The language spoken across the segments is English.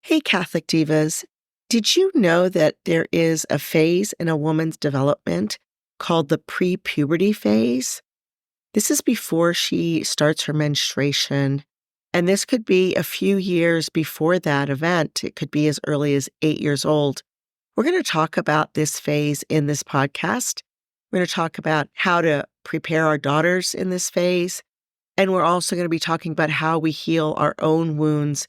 Hey, Catholic Divas. Did you know that there is a phase in a woman's development called the pre-puberty phase? This is before she starts her menstruation, and this could be a few years before that event. It could be as early as 8 years old. We're going to talk about this phase in this podcast. We're going to talk about how to prepare our daughters in this phase, and we're also going to be talking about how we heal our own wounds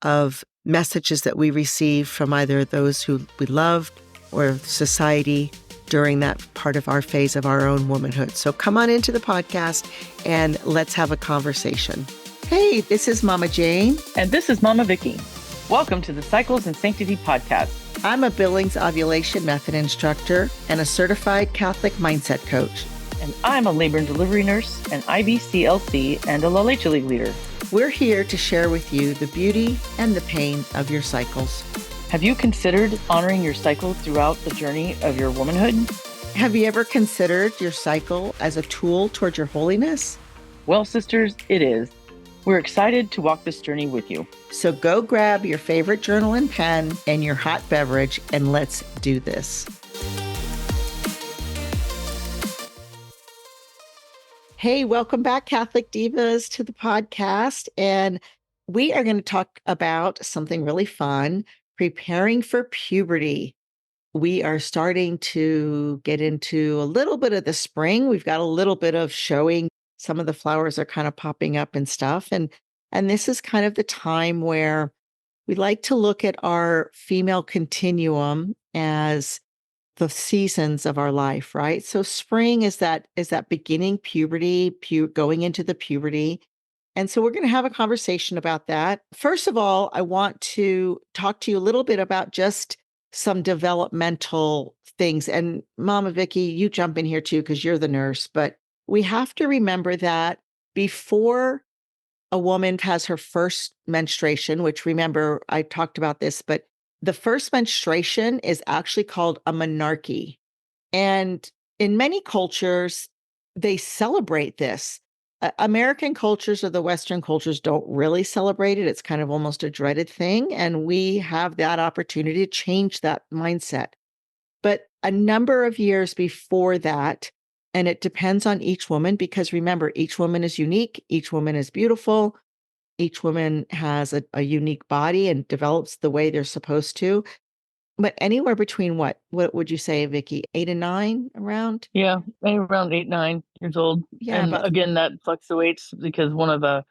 of messages that we receive from either those who we loved or society during that part of our phase of our own womanhood. So come on into the podcast and let's have a conversation. Hey, this is Mama Jane. And this is Mama Vicky. Welcome to the Cycles and Sanctity podcast. I'm a Billings ovulation method instructor and a certified Catholic mindset coach. And I'm a labor and delivery nurse, an IBCLC, and a La Leche League leader. We're here to share with you the beauty and the pain of your cycles. Have you considered honoring your cycle throughout the journey of your womanhood? Have you ever considered your cycle as a tool toward your holiness? Well, sisters, it is. We're excited to walk this journey with you. So go grab your favorite journal and pen and your hot beverage, and let's do this. Hey, welcome back, Catholic Divas, to the podcast. And we are going to talk about something really fun, preparing for puberty. We are starting to get into a little bit of the spring. We've got a little bit of showing. Some of the flowers are kind of popping up and stuff. And this is kind of the time where we like to look at our female continuum as the seasons of our life, right? So spring is that beginning puberty, going into the puberty. And so we're going to have a conversation about that. First of all, I want to talk to you a little bit about just some developmental things. And Mama Vicky, you jump in here too, because you're the nurse. But we have to remember that before a woman has her first menstruation, which remember, I talked about this, but the first menstruation is actually called a menarche. And in many cultures, they celebrate this. American cultures or the Western cultures don't really celebrate it. It's kind of almost a dreaded thing. And we have that opportunity to change that mindset. But a number of years before that, and it depends on each woman, because remember, each woman is unique, each woman is beautiful. Each woman has a unique body and develops the way they're supposed to. But anywhere between what would you say, Vicky? 8 and 9 around? Yeah, around 8, 9 years old. Yeah, and again, that fluctuates because one of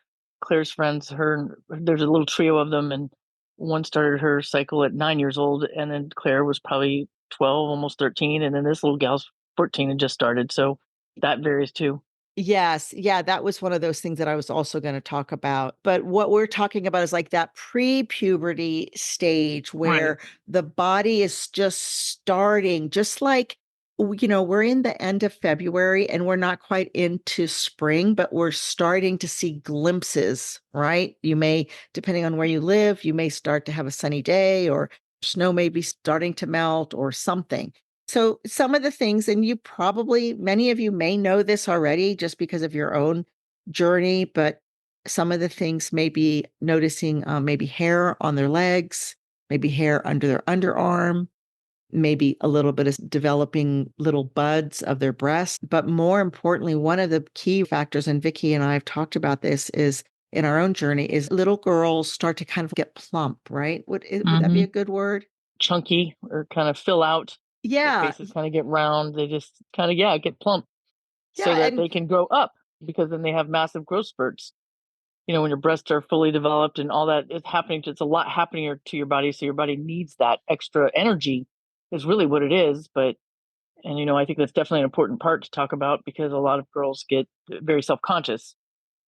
Claire's friends, there's a little trio of them, and one started her cycle at 9 years old, and then Claire was probably 12, almost 13, and then this little gal's 14 and just started. So that varies too. Yes. Yeah, that was one of those things that I was also going to talk about. But what we're talking about is like that pre-puberty stage where Right. the body is just starting, just like, we're in the end of February and we're not quite into spring, but we're starting to see glimpses, right? You may, depending on where you live, you may start to have a sunny day or snow may be starting to melt or something. So some of the things, and many of you may know this already just because of your own journey, but some of the things may be noticing maybe hair on their legs, maybe hair under their underarm, maybe a little bit of developing little buds of their breast. But more importantly, one of the key factors, and Vicky and I have talked about this, is in our own journey, is little girls start to kind of get plump, right? Would that be a good word? Chunky or kind of fill out. Their Yeah. faces kind of get round. They just kind of, get plump so Yeah. that And they can grow up, because then they have massive growth spurts. When your breasts are fully developed and all that is happening, it's a lot happening to your body. So your body needs that extra energy is really what it is. And I think that's definitely an important part to talk about, because a lot of girls get very self-conscious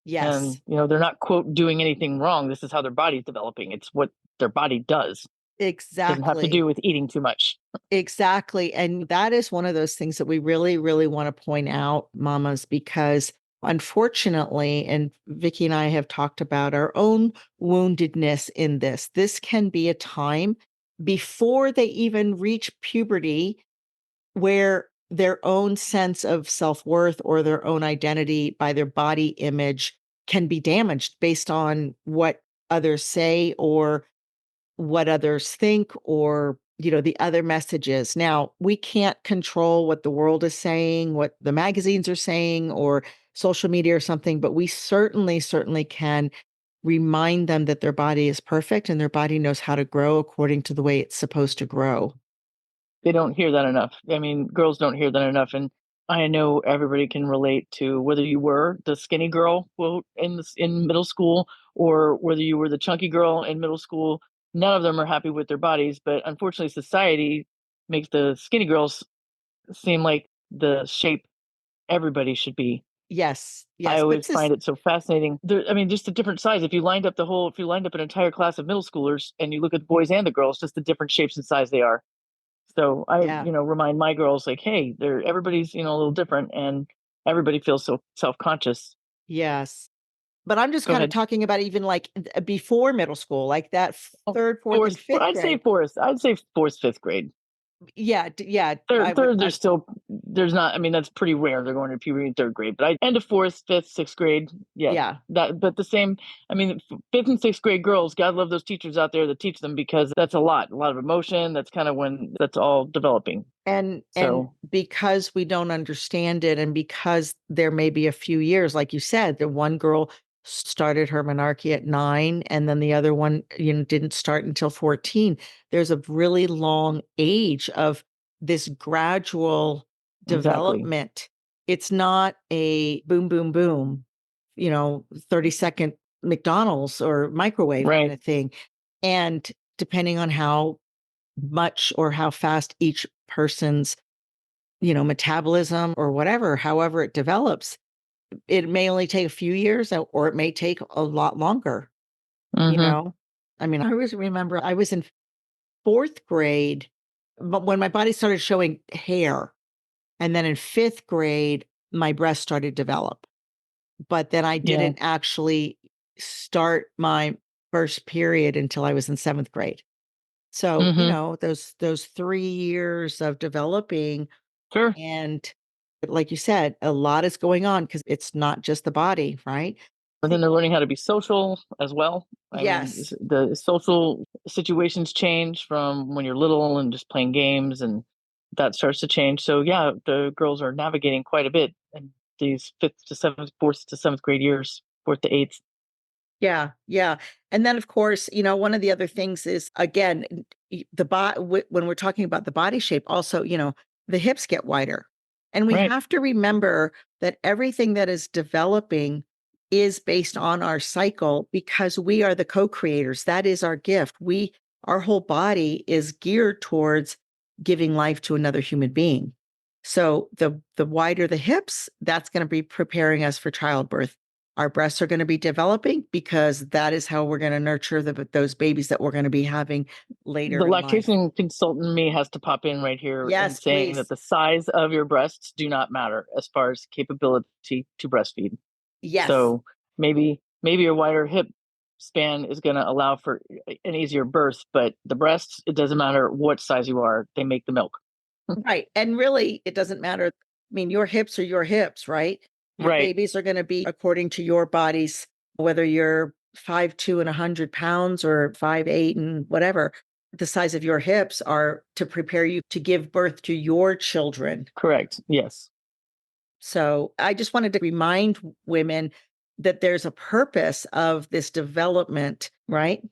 and, yes. they're not, quote, doing anything wrong. This is how their body's developing. It's what their body does. Doesn't have to Exactly. do with eating too much. Exactly. And that is one of those things that we really, really want to point out, mamas, because unfortunately, and Vicky and I have talked about our own woundedness in this. This can be a time before they even reach puberty where their own sense of self-worth or their own identity by their body image can be damaged based on what others say or what others think or, the other messages. Now, we can't control what the world is saying, what the magazines are saying, or social media or something, but we certainly can remind them that their body is perfect and their body knows how to grow according to the way it's supposed to grow. They don't hear that enough. I mean, girls don't hear that enough. And I know everybody can relate to whether you were the skinny girl, quote, in middle school, or whether you were the chunky girl in middle school. None of them are happy with their bodies, but unfortunately, society makes the skinny girls seem like the shape everybody should be. Yes, I yes, but always find it so fascinating. I mean, just a different size. If you lined up an entire class of middle schoolers and you look at the boys and the girls, just the different shapes and size they are. So I, yeah, remind my girls like, hey, everybody's, a little different, and everybody feels so self-conscious. yes. But I'm just Go kind of ahead. talking about even like before middle school, like that Oh, third, fourth, and fifth I'd say grade. fourth. I'd say fourth, fifth grade. Yeah, yeah, I would, Third, there's not. I mean, that's pretty rare. They're going to puberty in third grade, but I end of fourth, fifth, sixth grade. Yeah, yeah. that. But the same. I mean, fifth and sixth grade girls. God love those teachers out there that teach them, because that's a lot of emotion. That's kind of when that's all developing. And So because we don't understand it, and because there may be a few years, like you said, the one girl started her menarche at 9, and then the other one, didn't start until 14. There's a really long age of this gradual exactly. development. It's not a boom, boom, boom, 30-second McDonald's or microwave kind Right. of thing. And depending on how much or how fast each person's, metabolism or whatever, however it develops, it may only take a few years or it may take a lot longer, you Mm-hmm. know? I mean, I always remember I was in fourth grade, but when my body started showing hair, and then in fifth grade, my breast started to develop. But then I Yeah. didn't actually start my first period until I was in seventh grade. So, Mm-hmm. those 3 years of developing, Sure. and like you said, a lot is going on because it's not just the body, right? And then they're learning how to be social as well. I mean, Yes. the social situations change from when you're little and just playing games, and that starts to change. So yeah, the girls are navigating quite a bit in these fifth to seventh, fourth to seventh grade years, fourth to eighth. Yeah, yeah. And then, of course, one of the other things is, again, when we're talking about the body shape, also, the hips get wider. And we Right. have to remember that everything that is developing is based on our cycle because we are the co-creators. That is our gift. Our whole body is geared towards giving life to another human being. So the wider the hips, that's going to be preparing us for childbirth. Our breasts are going to be developing because that is how we're going to nurture those babies that we're going to be having later The in life. lactation consultant in me has to pop in right here and Yes, saying that please. the size of your breasts do not matter as far as capability to breastfeed. Yes. So maybe a wider hip span is going to allow for an easier birth, but the breasts, it doesn't matter what size you are, they make the milk. Right. And really, it doesn't matter. I mean, your hips are your hips, right? Your Right. babies are going to be according to your bodies, whether you're 5'2" and 100 pounds or 5'8" and whatever. The size of your hips are to prepare you to give birth to your children. Correct. Yes. So I just wanted to remind women that there's a purpose of this development, right?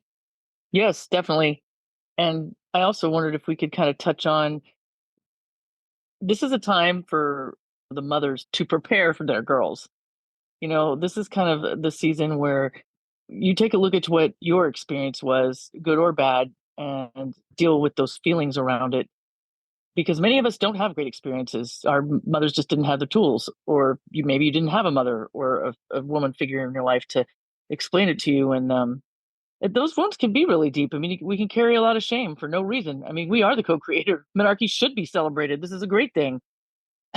Yes, definitely. And I also wondered if we could kind of touch on, this is a time for the mothers to prepare for their girls. This is kind of the season where you take a look at what your experience was, good or bad, and deal with those feelings around it, because many of us don't have great experiences. Our mothers just didn't have the tools, or maybe you didn't have a mother or a woman figure in your life to explain it to you. And those wounds can be really deep. I mean, we can carry a lot of shame for no reason. I mean, we are the co-creator. Menarche should be celebrated. This is a great thing.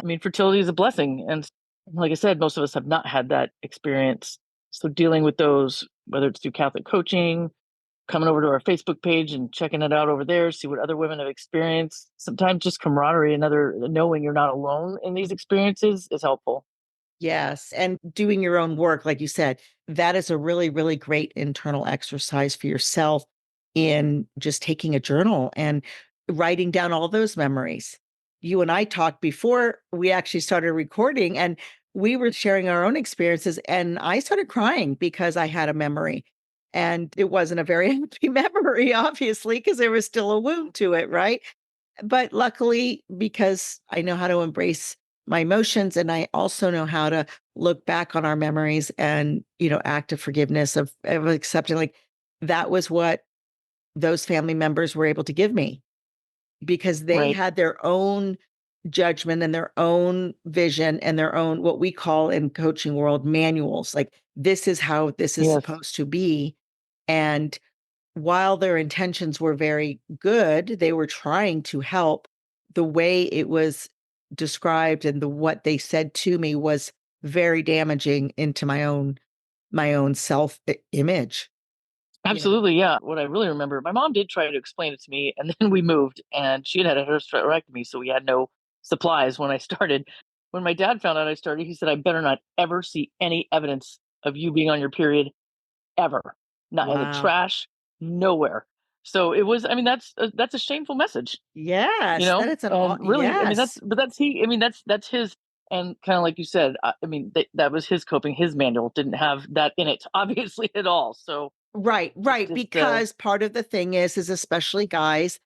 I mean, fertility is a blessing. And like I said, most of us have not had that experience. So dealing with those, whether it's through Catholic coaching, coming over to our Facebook page and checking it out over there, see what other women have experienced. Sometimes just camaraderie, another knowing you're not alone in these experiences is helpful. Yes. And doing your own work, like you said, that is a really, really great internal exercise for yourself. in just taking a journal and writing down all those memories. You and I talked before we actually started recording, and we were sharing our own experiences. And I started crying because I had a memory. And it wasn't a very happy memory, obviously, because there was still a wound to it, right? But luckily, because I know how to embrace my emotions and I also know how to look back on our memories and, act of forgiveness, of accepting, like, that was what those family members were able to give me because they Right. had their own judgment and their own vision and their own, what we call in coaching world, manuals. Like, this is how this is Yes. supposed to be. And while their intentions were very good, they were trying to help. The way it was described and what they said to me was very damaging into my own self image. You know? Absolutely, yeah. What I really remember, my mom did try to explain it to me, and then we moved, and she had a hysterectomy, so we had no supplies when I started. When my dad found out I started, he said, "I better not ever see any evidence of you being on your period ever. Not in the Wow. trash, nowhere." So it was. I mean, that's a shameful message, Yes, that is and really, I mean, yes. that's he. I mean, that's his. And kind of like you said, I mean, that was his coping. His manual didn't have that in it, obviously, at all. So Right, it's right, just because part of the thing is especially guys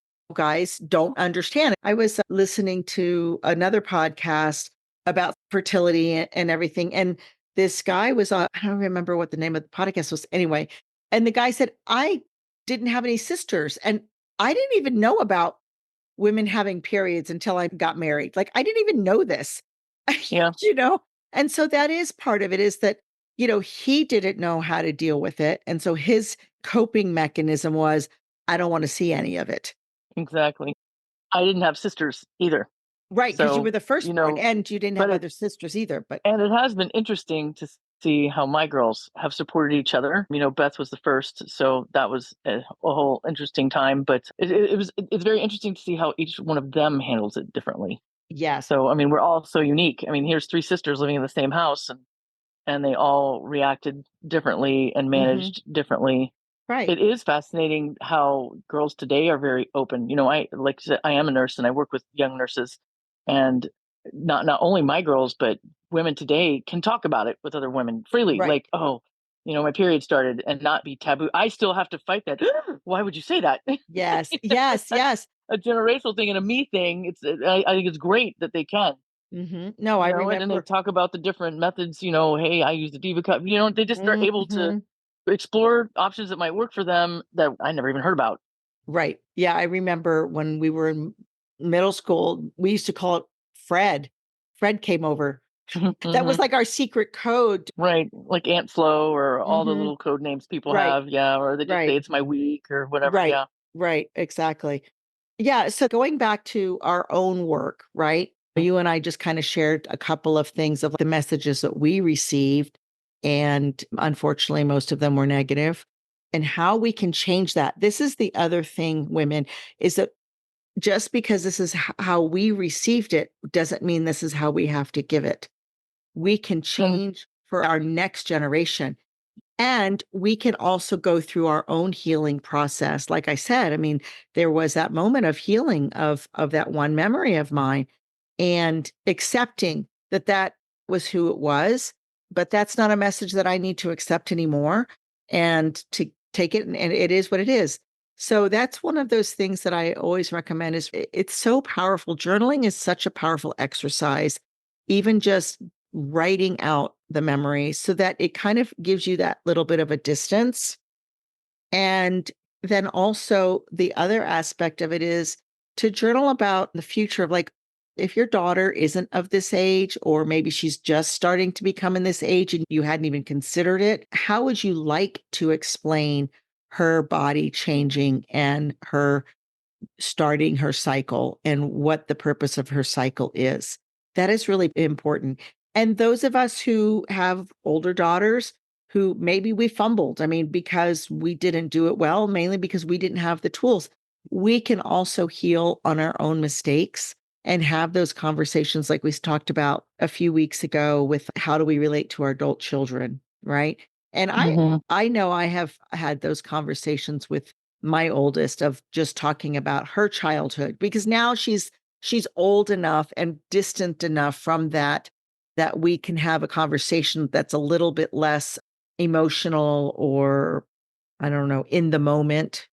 don't understand. I was listening to another podcast about fertility and everything, and this guy was on, I don't remember what the name of the podcast was anyway, and the guy said, "I didn't have any sisters, and I didn't even know about women having periods until I got married. Like, I didn't even know this." yeah. you know? And so that is part of it is that, he didn't know how to deal with it. And so his coping mechanism was, I don't want to see any of it. Exactly. I didn't have sisters either. Right. Because you So, were the firstborn and you didn't but have other sisters either. But it has been interesting to see how my girls have supported each other. Beth was the first, so that was a whole interesting time. But it's very interesting to see how each one of them handles it differently. yes. So, I mean, we're all so unique. I mean, here's three sisters living in the same house, and they all reacted differently and Hmm. managed differently. Right. It is fascinating how girls today are very open. I like I said, I am a nurse and I work with young nurses, and not only my girls, but women today can talk about it with other women freely. Right. Like, oh, my period started, and not be taboo. I still have to fight that. Why would you say that? Yes. Yes. That's Yes. a generational thing and a me thing. I think it's great that they can. No, I And then they remember. talk about the different methods. Hey, I use the Diva Cup. They just are able to Hmm. explore options that might work for them that I never even heard about. Right. Yeah. I remember when we were in middle school, we used to call it Fred. Fred came over. That was Hmm. like our secret code. Right, like Ant Flow or all the Mhm. little code names people Right, have, yeah, or they just say right, it's my week or whatever, right, yeah. right, exactly. Yeah, so going back to our own work, right? You and I just kind of shared a couple of things of the messages that we received, and unfortunately, most of them were negative, and how we can change that. This is the other thing, women, is that just because this is how we received it doesn't mean this is how we have to give it. We can And change for our next generation. And we can also go through our own healing process. Like I said, I mean, there was that moment of healing of that one memory of mine and accepting that that was who it was, but that's not a message that I need to accept anymore and to take it and it is what it is. So that's one of those things that I always recommend is it's so powerful. Journaling is such a powerful exercise. Even just writing out the memory so that it kind of gives you that little bit of a distance. And then also the other aspect of it is to journal about the future of like, if your daughter isn't of this age, or maybe she's just starting to become in this age and you hadn't even considered it, how would you like to explain her body changing and her starting her cycle and what the purpose of her cycle is? That is really important. And those of us who have older daughters who maybe we fumbled, I mean, because we didn't do it well, mainly because we didn't have the tools, we can also heal on our own mistakes and have those conversations like we talked about a few weeks ago with how do we relate to our adult children, right? And I mhm. I know I have had those conversations with my oldest, of just talking about her childhood, because now she's old enough and distant enough from that that we can have a conversation that's a little bit less emotional, or I don't know, in the moment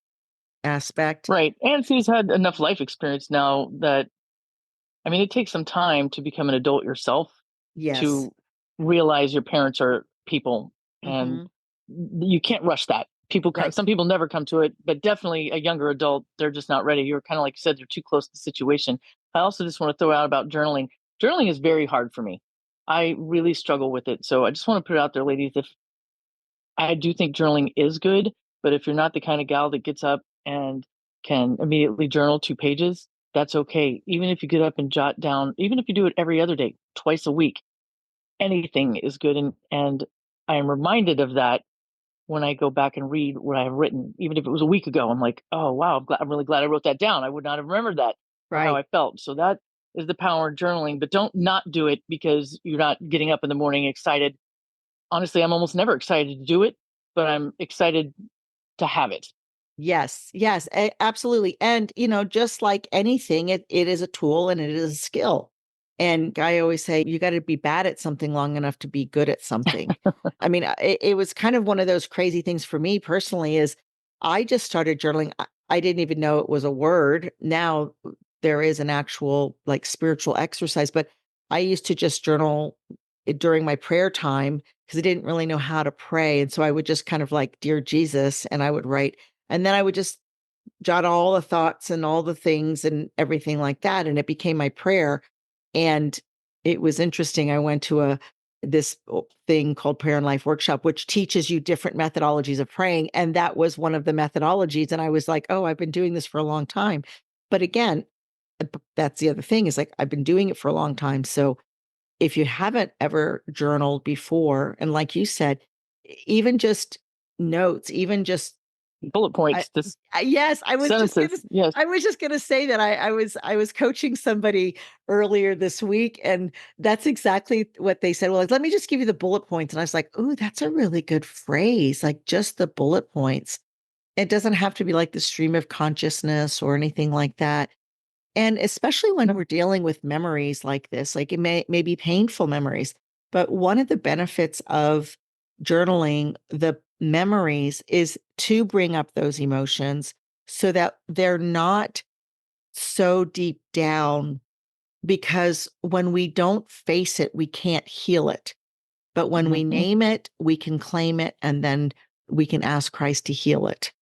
aspect. Right. And she's had enough life experience now that, I mean, it takes some time to become an adult yourself, Yes. to realize your parents are people, and Hmm. you can't rush that. Right. Some people never come to it, but definitely a younger adult, they're just not ready. You're kind of like you said, they're too close to the situation. I also just want to throw out about journaling. Journaling is very hard for me. I really struggle with it. So I just want to put it out there, ladies. If I do think journaling is good, but if you're not the kind of gal that gets up and can immediately journal 2 pages, that's okay. Even if you get up and jot down, even if you do it every other day, twice a week, anything is good. And I am reminded of that when I go back and read what I've written, even if it was a week ago. I'm like, oh wow, I'm really glad I wrote that down. I would not have remembered that or how Right. I felt. So that is the power of journaling. But don't not do it because you're not getting up in the morning excited. Honestly, I'm almost never excited to do it, but I'm excited to have it. Yes, yes, absolutely. And, just like anything, it is a tool and it is a skill. And I always say, you got to be bad at something long enough to be good at something. I mean, it was kind of one of those crazy things for me personally, is I just started journaling. I didn't even know it was a word. Now there is an actual like spiritual exercise, but I used to just journal during my prayer time because I didn't really know how to pray. And so I would just kind of like, Dear Jesus, and I would write, and then I would just jot all the thoughts and all the things and everything like that, and it became my prayer. And it was interesting. I went to this thing called Prayer and Life Workshop, which teaches you different methodologies of praying, and that was one of the methodologies. And I was like, oh, I've been doing this for a long time. But again, that's the other thing, is like I've been doing it for a long time. So if you haven't ever journaled before, and like you said, even just notes, even just Bullet I points, just yes, sentences. Yes. I was just gonna say that I was coaching somebody earlier this week, and that's exactly what they said. Well, like, let me just give you the bullet points. And I was like, "Ooh, that's a really good phrase, like, just the bullet points." It doesn't have to be like the stream of consciousness or anything like that. And especially when No. we're dealing with memories like this, like, it may be painful memories, but one of the benefits of journaling the memories is to bring up those emotions so that they're not so deep down, because when we don't face it, we can't heal it. But when we Mhm. name it, we can claim it, and then we can ask Christ to heal it.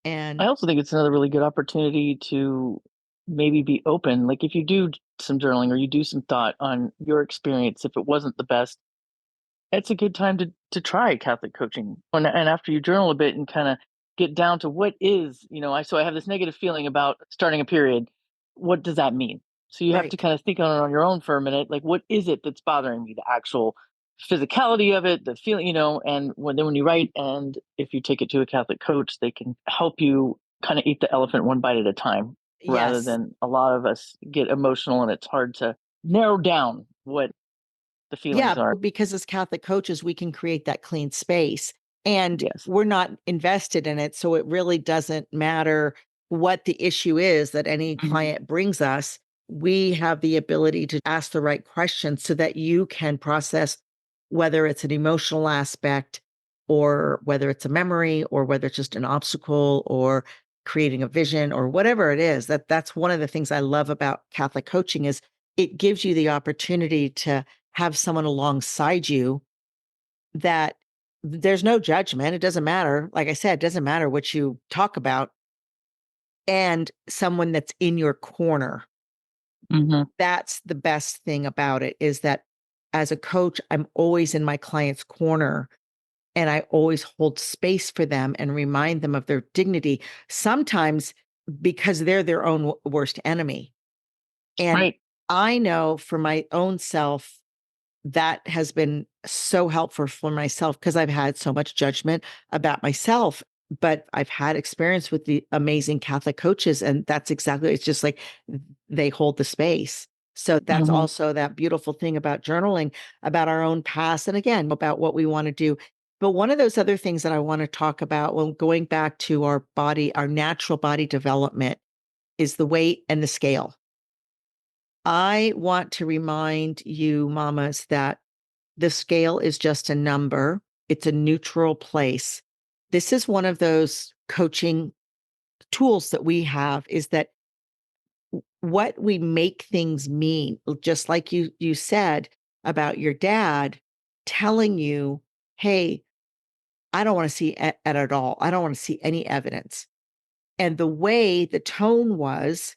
I And also think it's another really good opportunity to maybe be open. Like if you do some journaling or you do some thought on your experience, if it wasn't the best, it's a good time to try Catholic coaching. And after you journal a bit and kind of get down to what is, I have this negative feeling about starting a period. What does that mean? So you have to right. kind of think on it on your own for a minute. Like, what is it that's bothering me? The actual physicality of it, the feeling, and when you write, and if you take it to a Catholic coach, they can help you kind of eat the elephant one bite at a time, rather Yes. than a lot of us get emotional and it's hard to narrow down what the Yeah, feelings are. because as Catholic coaches, we can create that clean space, and Yes. we're not invested in it. So it really doesn't matter what the issue is that any Mhm. client brings us. We have the ability to ask the right questions so that you can process whether it's an emotional aspect, or whether it's a memory, or whether it's just an obstacle, or creating a vision, or whatever it is. That's one of the things I love about Catholic coaching, is it gives you the opportunity to have someone alongside you, that there's no judgment. It doesn't matter. Like I said, it doesn't matter what you talk about, and someone that's in your corner. Mhm. That's the best thing about it, is that as a coach, I'm always in my client's corner, and I always hold space for them and remind them of their dignity. Sometimes because they're their own worst enemy. And Right. I know for my own self, that has been so helpful for myself, because I've had so much judgment about myself. But I've had experience with the amazing Catholic coaches, and that's exactly, it's just like they hold the space. So that's Mhm. also that beautiful thing about journaling, about our own past. And again, about what we want to do. But one of those other things that I want to talk about, well, going back to our body, our natural body development, is the weight and the scale. I want to remind you, mamas, that the scale is just a number, it's a neutral place. This is one of those coaching tools that we have, is that what we make things mean, just like you said about your dad telling you, hey, I don't want to see it at all. I don't want to see any evidence. And the way the tone was,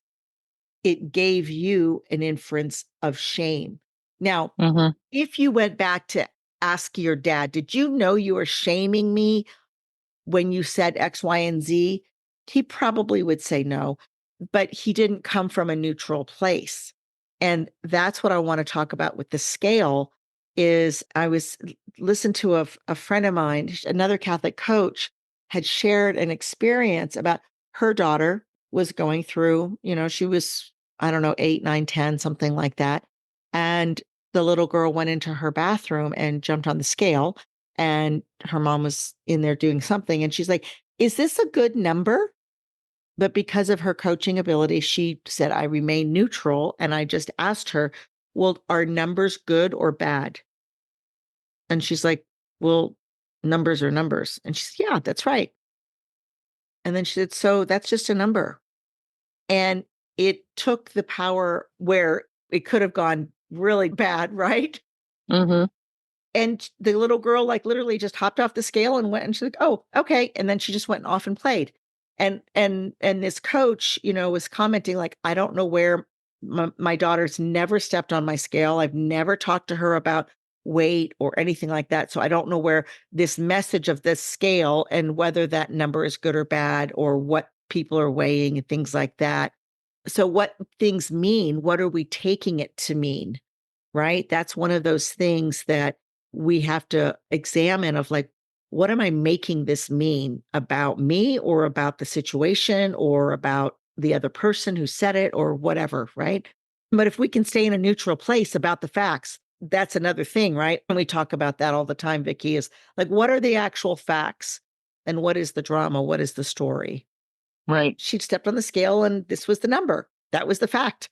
it gave you an inference of shame. Now, Mm-hmm. if you went back to ask your dad, did you know you were shaming me when you said X, Y, and Z? He probably would say no, but he didn't come from a neutral place. And that's what I want to talk about with the scale. Is I was listened to a friend of mine, another Catholic coach, had shared an experience about her daughter was going through, she was, I don't know, 8, 9, 10, something like that. And the little girl went into her bathroom and jumped on the scale, and her mom was in there doing something. And she's like, is this a good number? But because of her coaching ability, she said, I remain neutral. And I just asked her, well, are numbers good or bad? And she's like, well, numbers are numbers. And she said, yeah, that's right. And then she said, so that's just a number. And it took the power where it could have gone really bad, right? Mm-hmm. And the little girl, like, literally just hopped off the scale and went, and she's like, oh, okay. And then she just went off and played. And this coach, was commenting, like, I don't know where my daughter's never stepped on my scale. I've never talked to her about weight or anything like that. So I don't know where this message of this scale and whether that number is good or bad, or what people are weighing and things like that. So what things mean, what are we taking it to mean? Right? That's one of those things that we have to examine, of like, what am I making this mean about me, or about the situation, or about the other person who said it, or whatever, right? But if we can stay in a neutral place about the facts, that's another thing, right? And we talk about that all the time, Vicky, is like, what are the actual facts, and what is the drama? What is the story? Right. She stepped on the scale and this was the number. That was the fact.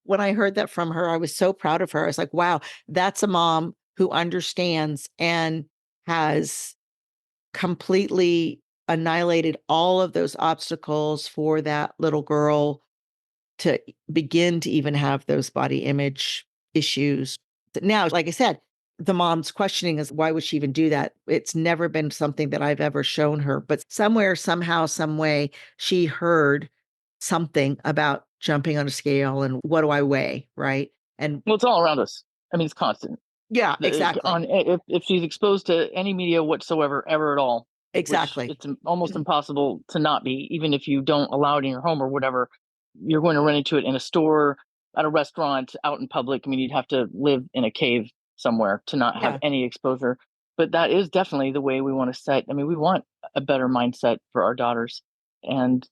When I heard that from her, I was so proud of her. I was like, wow, that's a mom who understands and has completely annihilated all of those obstacles for that little girl to begin to even have those body image issues. Now, like I said, the mom's questioning is, why would she even do that? It's never been something that I've ever shown her, but somewhere, somehow, some way, she heard something about jumping on a scale and what do I weigh, right? And Well, it's all around us. I mean, it's constant. yeah, exactly. On if she's exposed to any media whatsoever, ever at all, which Exactly. it's almost impossible to not be, even if you don't allow it in your home or whatever, you're going to run into it in a store, at a restaurant, out in public. I mean, you'd have to live in a cave somewhere to not have Yeah. any exposure. But that is definitely the way we want to set. I mean, we want a better mindset for our daughters, and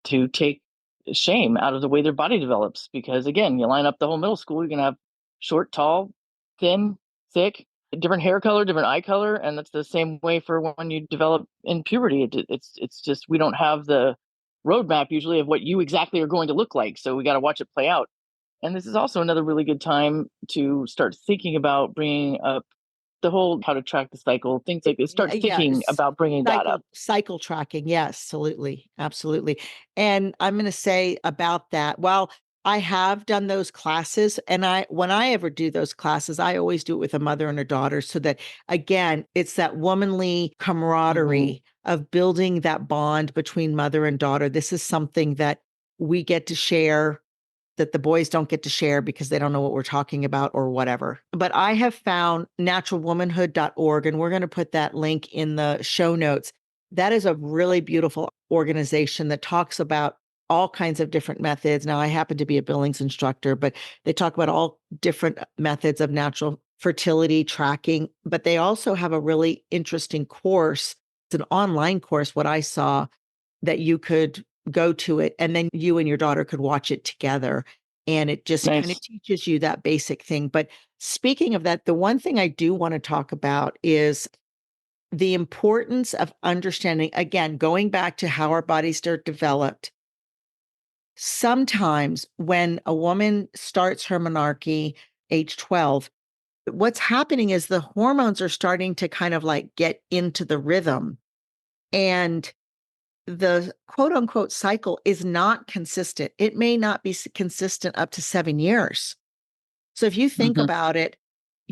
to take shame out of the way their body develops. Because again, you line up the whole middle school, you're going to have short, tall, thin, thick, different hair color, different eye color, and that's the same way for when you develop in puberty. It's just we don't have the roadmap usually of what you exactly are going to look like, so we got to watch it play out. And this is also another really good time to start thinking about bringing up the whole how to track the cycle, things like this. Start Yeah, thinking about bringing that up. cycle tracking. Yes, absolutely. Absolutely. And I'm going to say about that, well, I have done those classes, and when I ever do those classes, I always do it with a mother and a daughter, so that, again, it's that womanly Mm-hmm. camaraderie of building that bond between mother and daughter. This is something that we get to share, that the boys don't get to share because they don't know what we're talking about or whatever. But I have found naturalwomanhood.org, and we're going to put that link in the show notes. That is a really beautiful organization that talks about all kinds of different methods. Now, I happen to be a Billings instructor, but they talk about all different methods of natural fertility tracking. But they also have a really interesting course. It's an online course, what I saw, that you could go to it, and then you and your daughter could watch it together. And it just kind of Nice. teaches you that basic thing. But speaking of that, the one thing I do want to talk about is the importance of understanding, again, going back to how our bodies are developed. Sometimes when a woman starts her menarche age 12, what's happening is the hormones are starting to kind of like get into the rhythm, and the quote unquote cycle is not consistent. It may not be consistent up to 7 years. So if you think Hmm. about it,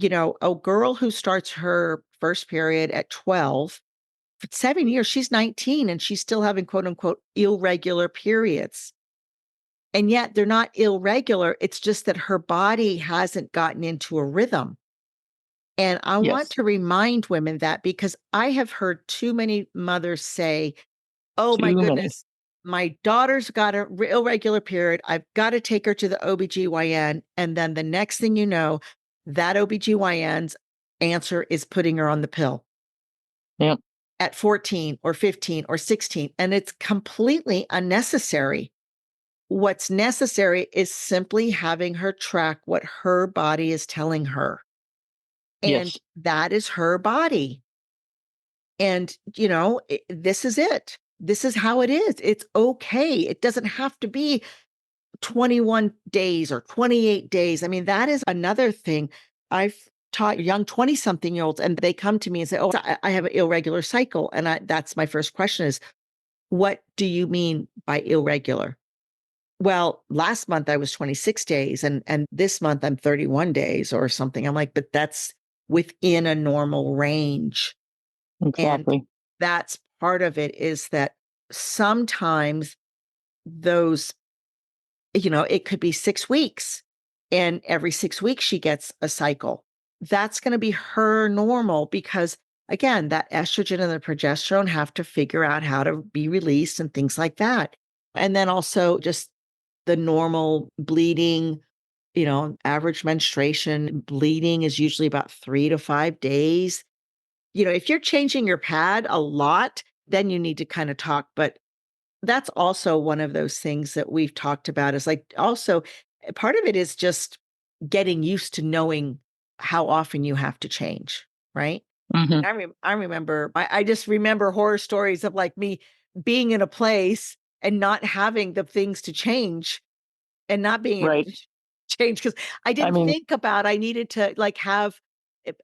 a girl who starts her first period at 12, for 7 years, she's 19 and she's still having quote unquote irregular periods. And yet they're not irregular. It's just that her body hasn't gotten into a rhythm. And I want Yes. to remind women that, because I have heard too many mothers say, oh my Too many. goodness, my daughter's got a irregular period. I've got to take her to the OBGYN. And then the next thing you know, that OBGYN's answer is putting her on the pill Yep. at 14 or 15 or 16. And it's completely unnecessary. What's necessary is simply having her track what her body is telling her. And Yes. that is her body. And, this is it. This is how it is. It's okay. It doesn't have to be 21 days or 28 days. I mean, that is another thing. I've taught young 20 something year olds, and they come to me and say, oh, I have an irregular cycle. And that's my first question is, what do you mean by irregular? Well, last month I was 26 days, and this month I'm 31 days or something. I'm like, but that's within a normal range. And Exactly. that's part of it, is that sometimes those, it could be 6 weeks, and every 6 weeks she gets a cycle. That's going to be her normal, because again, that estrogen and the progesterone have to figure out how to be released and things like that. And then also just the normal bleeding, average menstruation bleeding is usually about 3 to 5 days. If you're changing your pad a lot, then you need to kind of talk. But that's also one of those things that we've talked about, is like, also part of it is just getting used to knowing how often you have to change, right? Hmm. I remember, I just remember horror stories of like me being in a place and not having the things to change, and not being able Right. to change, because I I didn't mean, think about, I needed to like have, it's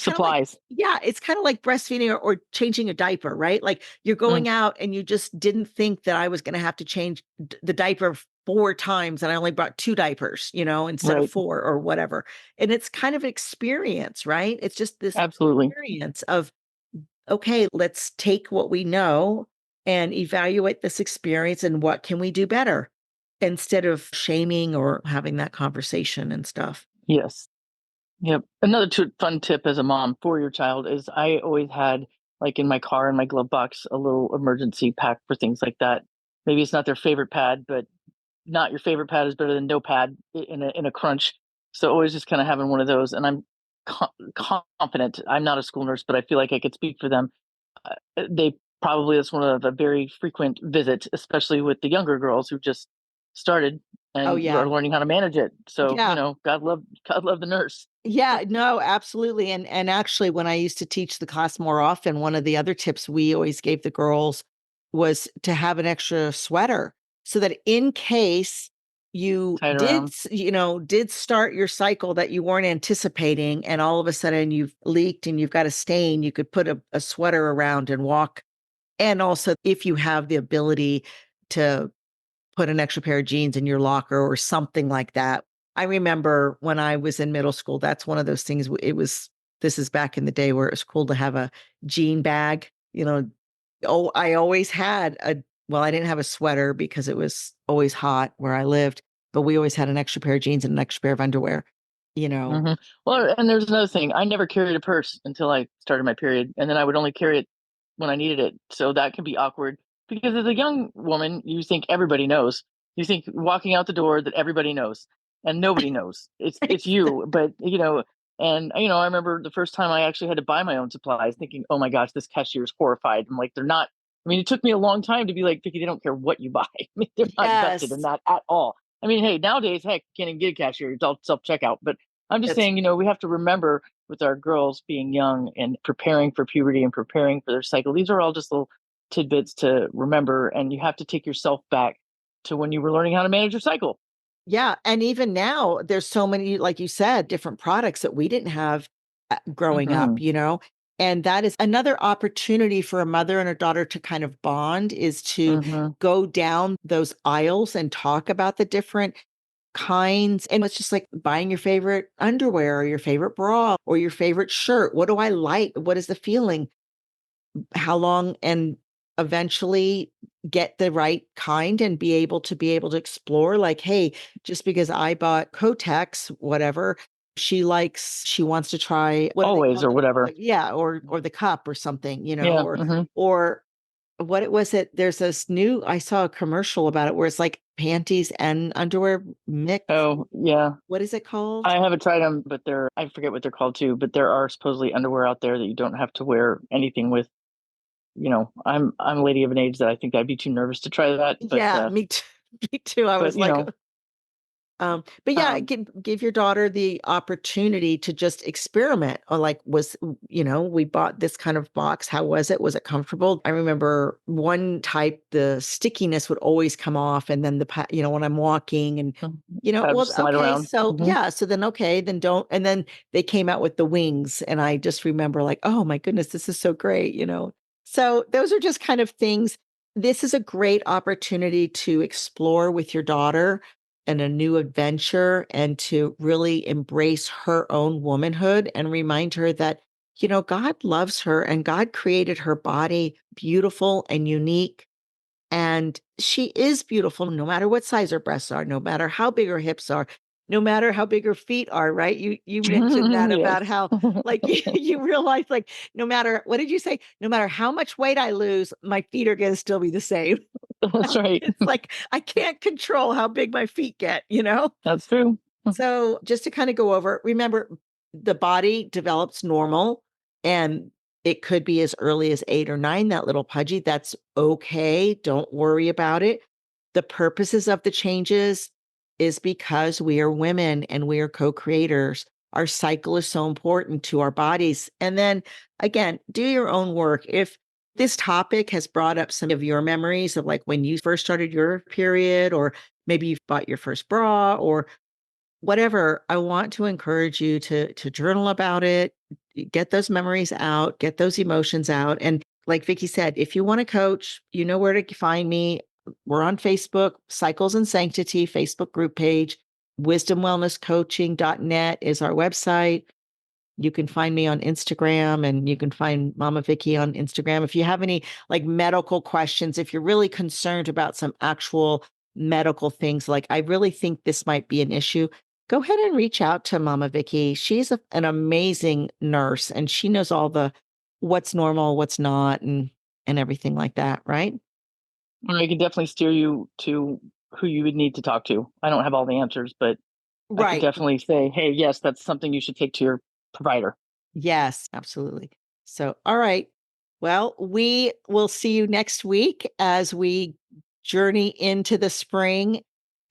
kind of like, supplies. yeah, it's kind of like breastfeeding, or changing a diaper, right? Like you're Mm, going out and you just didn't think that I was going to have to change the diaper 4 times, and I only brought 2 diapers, instead of right. 4 or whatever. And it's kind of an experience, right? It's just this Absolutely. experience of, okay, let's take what we know and evaluate this experience, and what can we do better, instead of shaming or having that conversation and stuff. Yes. Yep. Another fun tip as a mom for your child is I always had, like, in my car in my glove box, a little emergency pack for things like that. Maybe it's not their favorite pad, but not your favorite pad is better than no pad in a crunch. So always just kind of having one of those. And I'm confident. I'm not a school nurse, but I feel like I could speak for them. They probably, it's one of the very frequent visits, especially with the younger girls who just started Oh and yeah. are learning how to manage it. So, Yeah. God love the nurse. Yeah, no, absolutely. And actually, when I used to teach the class more often, one of the other tips we always gave the girls was to have an extra sweater, so that in case you Tied did, around. did start your cycle that you weren't anticipating, and all of a sudden you've leaked and you've got a stain, you could put a sweater around and walk. And also, if you have the ability to put an extra pair of jeans in your locker or something like that. I remember when I was in middle school, that's one of those things. This is back in the day where it was cool to have a jean bag. Oh, I always had well, I didn't have a sweater because it was always hot where I lived, but we always had an extra pair of jeans and an extra pair of underwear, you know. Hmm. Well, and there's another thing. I never carried a purse until I started my period, and then I would only carry it when I needed it. So that can be awkward because as a young woman, you think everybody knows. You think walking out the door that everybody knows, and nobody knows. It's you, but and I remember the first time I actually had to buy my own supplies, thinking, "Oh my gosh, this cashier is horrified." I'm like, they're not. I mean, it took me a long time to be like, Vicky, they don't care what you buy. I mean, they're not vested in Yes, that at all. I mean, hey, nowadays, heck, you can't even get a cashier; it's all self checkout. But I'm just that's saying, we have to remember with our girls being young and preparing for puberty and preparing for their cycle. These are all just little tidbits to remember. And you have to take yourself back to when you were learning how to manage your cycle. Yeah, and even now, there's so many, like you said, different products that we didn't have growing up, Mm-hmm. and that is another opportunity for a mother and a daughter to kind of bond, is to Mm-hmm. go down those aisles and talk about the different kinds. And it's just like buying your favorite underwear or your favorite bra or your favorite shirt. What do I like? What is the feeling? How long? And eventually get the right kind and be able to explore, like, hey, just because I bought Kotex, whatever, she wants to try, what do they Always call or it? whatever. Like, yeah, or the cup or something, Yeah. Mm-hmm. or what it was, it there's this new, I saw a commercial about it where it's like panties and underwear mix. Oh, yeah. What is it called? I haven't tried them, but I forget what they're called too, but there are supposedly underwear out there that you don't have to wear anything with. I'm a lady of an age that I think I'd be too nervous to try that, Yeah, me too. Me too. I but was like, but yeah, um give your daughter the opportunity to just experiment. Or like, we bought this kind of box. How was it? Was it comfortable? I remember one type, the stickiness would always come off, and then when I'm walking, and kind of well, slide okay, around. so Hmm. yeah, so then okay, then don't. And then they came out with the wings, and I just remember like, oh my goodness, this is so great. So those are just kind of things. This is a great opportunity to explore with your daughter and a new adventure, and to really embrace her own womanhood and remind her that, God loves her and God created her body beautiful and unique. And she is beautiful no matter what size her breasts are, no matter how big her hips are, no matter how big her feet are, right? You mentioned that Yes. about how, like, you realize, like, no matter what did you say? No matter how much weight I lose, my feet are going to still be the same. That's right. It's like I can't control how big my feet get. That's true. So just to kind of go over, remember, the body develops normal, and it could be as early as 8 or 9, that little pudgy. That's okay. Don't worry about it. The purposes of the changes is because we are women and we are co-creators. Our cycle is so important to our bodies. And then again, do your own work. If this topic has brought up some of your memories of like when you first started your period, or maybe you've bought your first bra, or whatever, I want to encourage you to journal about it, get those memories out, get those emotions out. And like Vicky said, if you want to coach, you know where to find me. We're on Facebook, Cycles and Sanctity Facebook group page. Wisdomwellnesscoaching.net is our website. You can find me on Instagram, and you can find Mama Vicky on Instagram. If you have any like medical questions, if you're really concerned about some actual medical things, like I really think this might be an issue, go ahead and reach out to Mama Vicky. She's an amazing nurse, and she knows all the what's normal, what's not, and everything like that, right? I can definitely steer you to who you would need to talk to. I don't have all the answers, but I could Right. definitely say, hey, yes, that's something you should take to your provider. Yes, absolutely. So, all right. Well, we will see you next week as we journey into the spring.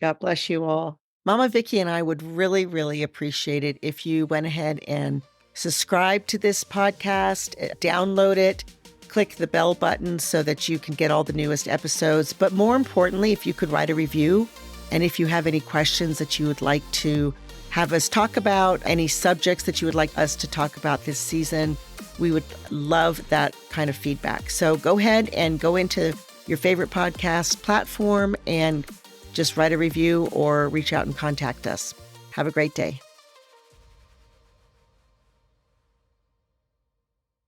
God bless you all. Mama Vicky and I would really, really appreciate it if you went ahead and subscribe to this podcast, download it, click the bell button so that you can get all the newest episodes. But more importantly, if you could write a review, and if you have any questions that you would like to have us talk about, any subjects that you would like us to talk about this season, we would love that kind of feedback. So go ahead and go into your favorite podcast platform and just write a review or reach out and contact us. Have a great day.